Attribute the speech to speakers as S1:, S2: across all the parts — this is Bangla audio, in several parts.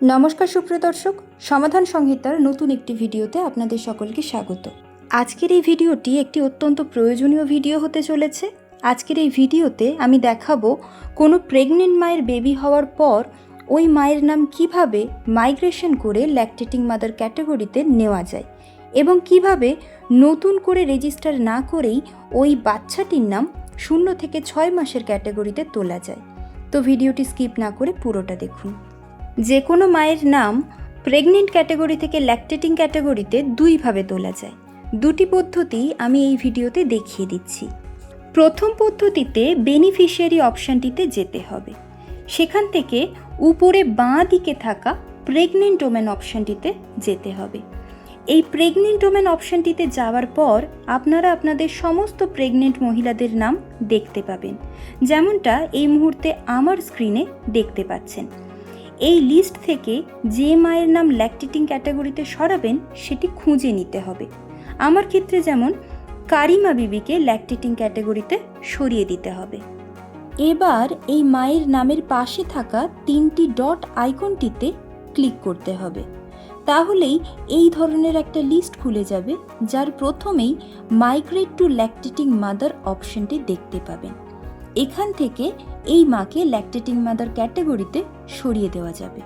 S1: নমস্কার সুপ্রিয় দর্শক, সমাধান সংহিতার নতুন একটি ভিডিওতে আপনাদের সকলকে স্বাগত। আজকের এই ভিডিওটি একটি অত্যন্ত প্রয়োজনীয় ভিডিও হতে চলেছে। আজকের এই ভিডিওতে আমি দেখাবো কোনো প্রেগনেন্ট মায়ের বেবি হওয়ার পর ওই মায়ের নাম কিভাবে মাইগ্রেশন করে ল্যাকটেটিং মাদার ক্যাটাগরিতে নেওয়া যায় এবং কিভাবে নতুন করে রেজিস্টার না করেই ওই বাচ্চাটির নাম 0 থেকে 6 মাসের ক্যাটাগরিতে তোলা যায়। তো ভিডিওটি স্কিপ না করে পুরোটা দেখুন। যে কোনো মায়ের নাম প্রেগনেন্ট ক্যাটাগরি থেকে ল্যাকটেটিং ক্যাটাগরিতে দুইভাবে তোলা যায়। দুটি পদ্ধতি আমি এই ভিডিওতে দেখিয়ে দিচ্ছি। প্রথম পদ্ধতিতে বেনিফিশিয়ারি অপশানটিতে যেতে হবে। সেখান থেকে উপরে বাঁ দিকে থাকা প্রেগনেন্ট ওমেন অপশানটিতে যেতে হবে। এই প্রেগনেন্ট ওমেন অপশানটিতে যাওয়ার পর আপনারা আপনাদের সমস্ত প্রেগনেন্ট মহিলাদের নাম দেখতে পাবেন, যেমনটা এই মুহূর্তে আমার স্ক্রিনে দেখতে পাচ্ছেন। এই লিস্ট থেকে যে মায়ের নাম ল্যাকটেটিং ক্যাটাগরিতে সরাবেন সেটি খুঁজে নিতে হবে। আমার ক্ষেত্রে যেমন কারিমা বিবিকে ল্যাকটেটিং ক্যাটাগরিতে সরিয়ে দিতে হবে। এবার এই মায়ের নামের পাশে থাকা 3টি ডট আইকনটিতে ক্লিক করতে হবে। তাহলেই এই ধরনের একটা লিস্ট খুলে যাবে, যার প্রথমেই মাইগ্রেট টু ল্যাকটেটিং মাদার অপশনটি দেখতে পাবেন। এখান থেকে এই মাকে ল্যাকটেটিং মাদার ক্যাটাগরিতে সরিয়ে দেওয়া যাবে।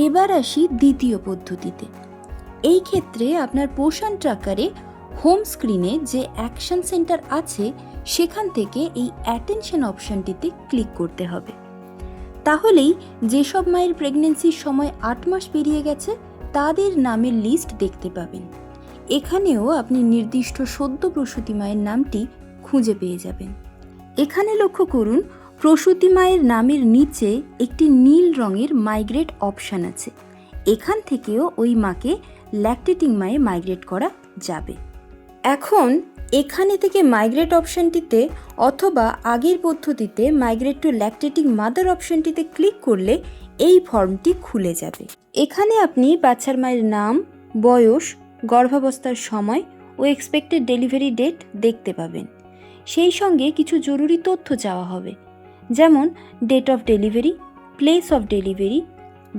S1: এবার আসি দ্বিতীয় পদ্ধতিতে। এই ক্ষেত্রে আপনার পোষণ ট্র্যাকারে হোম স্ক্রিনে যে অ্যাকশন সেন্টার আছে সেখান থেকে এই অ্যাটেনশন অপশনটিতে ক্লিক করতে হবে। তাহলেই যেসব মায়ের প্রেগনেন্সির সময় 8 মাস পেরিয়ে গেছে তাদের নামের লিস্ট দেখতে পাবেন। এখানেও আপনি নির্দিষ্ট সদ্য প্রসূতি মায়ের নামটি খুঁজে পেয়ে যাবেন। এখানে লক্ষ্য করুন, প্রসূতি মায়ের নামের নিচে একটি নীল রঙের মাইগ্রেট অপশান আছে। এখান থেকেও ওই মাকে ল্যাকটেটিং মায়ে মাইগ্রেট করা যাবে। এখন এখানে থেকে মাইগ্রেট অপশানটিতে অথবা আগের পদ্ধতিতে মাইগ্রেট টু ল্যাকটেটিং মাদার অপশানটিতে ক্লিক করলে এই ফর্মটি খুলে যাবে। এখানে আপনি বাচ্চার মায়ের নাম, বয়স, গর্ভাবস্থার সময় ও এক্সপেক্টেড ডেলিভারি ডেট দেখতে পাবেন। সেই সঙ্গে কিছু জরুরি তথ্য চাওয়া হবে, যেমন date of delivery, place of delivery,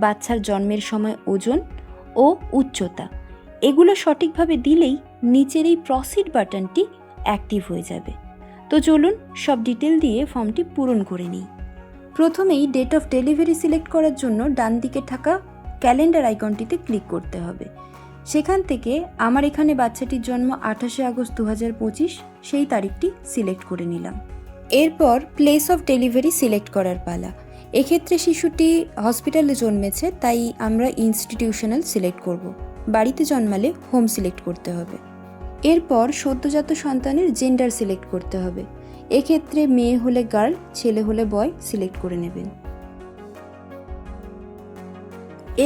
S1: বাচ্চার জন্মের সময় ওজন ও উচ্চতা। এগুলো সঠিকভাবে দিলেই নিচের এই প্রসিড বাটনটি অ্যাক্টিভ হয়ে যাবে। তো চলুন সব ডিটেল দিয়ে ফর্মটি পূরণ করে নিই। প্রথমেই ডেট অফ ডেলিভারি সিলেক্ট করার জন্য ডান দিকে থাকা ক্যালেন্ডার আইকনটিতে ক্লিক করতে হবে। সেখান থেকে আমার এখানে বাচ্চাটির জন্ম 28 আগস্ট 2025, সেই তারিখটি সিলেক্ট করে নিলাম। এরপর প্লেস অফ ডেলিভারি সিলেক্ট করার পালা। এক্ষেত্রে শিশুটি হসপিটালে জন্মেছে, তাই আমরা ইনস্টিটিউশনাল সিলেক্ট করব। বাড়িতে জন্মালে হোম সিলেক্ট করতে হবে। এরপর সদ্যজাত সন্তানের জেন্ডার সিলেক্ট করতে হবে। এক্ষেত্রে মেয়ে হলে গার্ল, ছেলে হলে বয় সিলেক্ট করে নেবেন।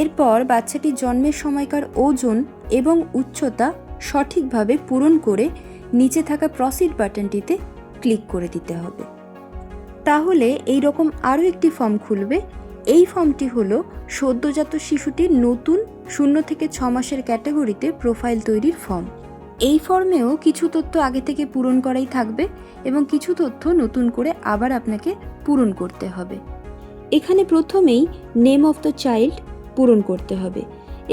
S1: এরপর বাচ্চাটির জন্মের সময়কার ওজন এবং উচ্চতা সঠিকভাবে পূরণ করে নিচে থাকা প্রসিড বাটনটিতে ক্লিক করে দিতে হবে। তাহলে এই রকম আরও একটি ফর্ম খুলবে। এই ফর্মটি হলো সদ্যজাত শিশুটির নতুন 0 থেকে 6 মাসের ক্যাটাগরিতে প্রোফাইল তৈরির ফর্ম। এই ফর্মেও কিছু তথ্য আগে থেকে পূরণ করাই থাকবে এবং কিছু তথ্য নতুন করে আবার আপনাকে পূরণ করতে হবে। এখানে প্রথমেই নেম অফ দ্য চাইল্ড পূরণ করতে হবে।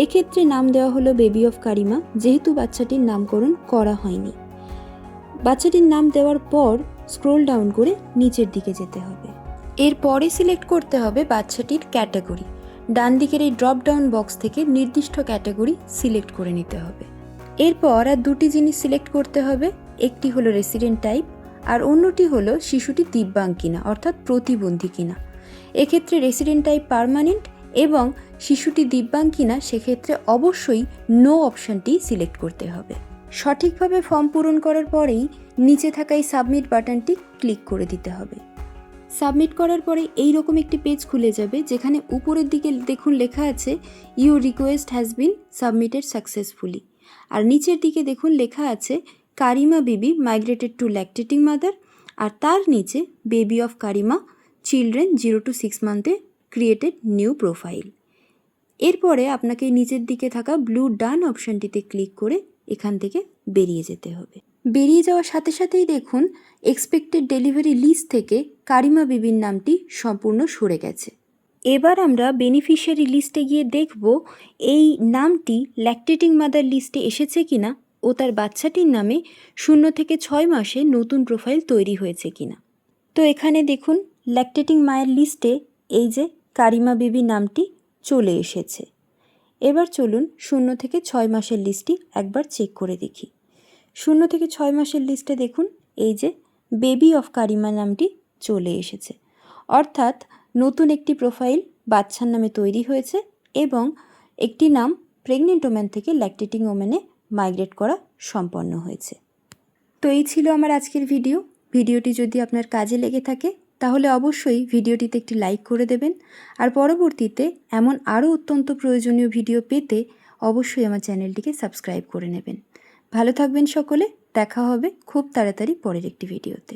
S1: এক্ষেত্রে নাম দেওয়া হলো বেবি অফ কারিমা, যেহেতু বাচ্চাটির নামকরণ করা হয়নি। বাচ্চাটির নাম দেওয়ার পর স্ক্রোল ডাউন করে নিচের দিকে যেতে হবে। এরপরে সিলেক্ট করতে হবে বাচ্চাটির ক্যাটাগরি। ডান দিকের এই ড্রপ ডাউন বক্স থেকে নির্দিষ্ট ক্যাটাগরি সিলেক্ট করে নিতে হবে। এরপর আর দুটি জিনিস সিলেক্ট করতে হবে। একটি হলো রেসিডেন্ট টাইপ আর অন্যটি হলো শিশুটি দিব্যাঙ্গ কিনা, অর্থাৎ প্রতিবন্ধী কিনা। এক্ষেত্রে রেসিডেন্ট টাইপ পার্মানেন্ট এবং শিশুটি দিব্যাঙ্গ কিনা সেক্ষেত্রে অবশ্যই নো অপশানটি সিলেক্ট করতে হবে। সঠিকভাবে ফর্ম পূরণ করার পরেই নিচে থাকা এই সাবমিট বাটনটি ক্লিক করে দিতে হবে। সাবমিট করার পরে এই রকম একটি পেজ খুলে যাবে, যেখানে উপরের দিকে দেখুন লেখা আছে your request has been submitted successfully, আর নিচের দিকে দেখুন লেখা আছে Karima Bibi migrated to lactating mother, আর তার নিচে baby of Karima children 0 to 6 মান্থে ক্রিয়েটেড নিউ প্রোফাইল। এরপরে আপনাকে নিচের দিকে থাকা ব্লু ডান অপশানটিতে ক্লিক করে এখান থেকে বেরিয়ে যেতে হবে। বেরিয়ে যাওয়ার সাথে সাথেই দেখুন এক্সপেক্টেড ডেলিভারি লিস্ট থেকে কারিমা বিবির নামটি সম্পূর্ণ সরে গেছে। এবার আমরা বেনিফিশিয়ারি লিস্টে গিয়ে দেখব এই নামটি ল্যাকটেটিং মাদার লিস্টে এসেছে কিনা ও তার বাচ্চাটির নামে 0 থেকে 6 মাসে নতুন প্রোফাইল তৈরি হয়েছে কিনা। তো এখানে দেখুন ল্যাকটেটিং মায়ের লিস্টে এই যে কারিমা বেবি নামটি চলে এসেছে। এবার চলুন 0 থেকে 6 মাসের লিস্টটি একবার চেক করে দেখি। 0 থেকে 6 মাসের লিস্টে দেখুন এই যে বেবি অফ কারিমা নামটি চলে এসেছে, অর্থাৎ নতুন একটি প্রোফাইল বাচ্চার নামে তৈরি হয়েছে এবং একটি নাম প্রেগনেন্ট ওম্যান থেকে ল্যাকটেটিং ওম্যানে মাইগ্রেট করা সম্পন্ন হয়েছে। তো এই ছিল আমার আজকের ভিডিওটি যদি আপনার কাজে লেগে থাকে তাহলে অবশ্যই ভিডিওটিতে একটি লাইক করে দেবেন, আর পরবর্তীতে এমন আরও অত্যন্ত প্রয়োজনীয় ভিডিও পেতে অবশ্যই আমার চ্যানেলটিকে সাবস্ক্রাইব করে নেবেন। ভালো থাকবেন সকলে, দেখা হবে খুব তাড়াতাড়ি পরের একটি ভিডিওতে।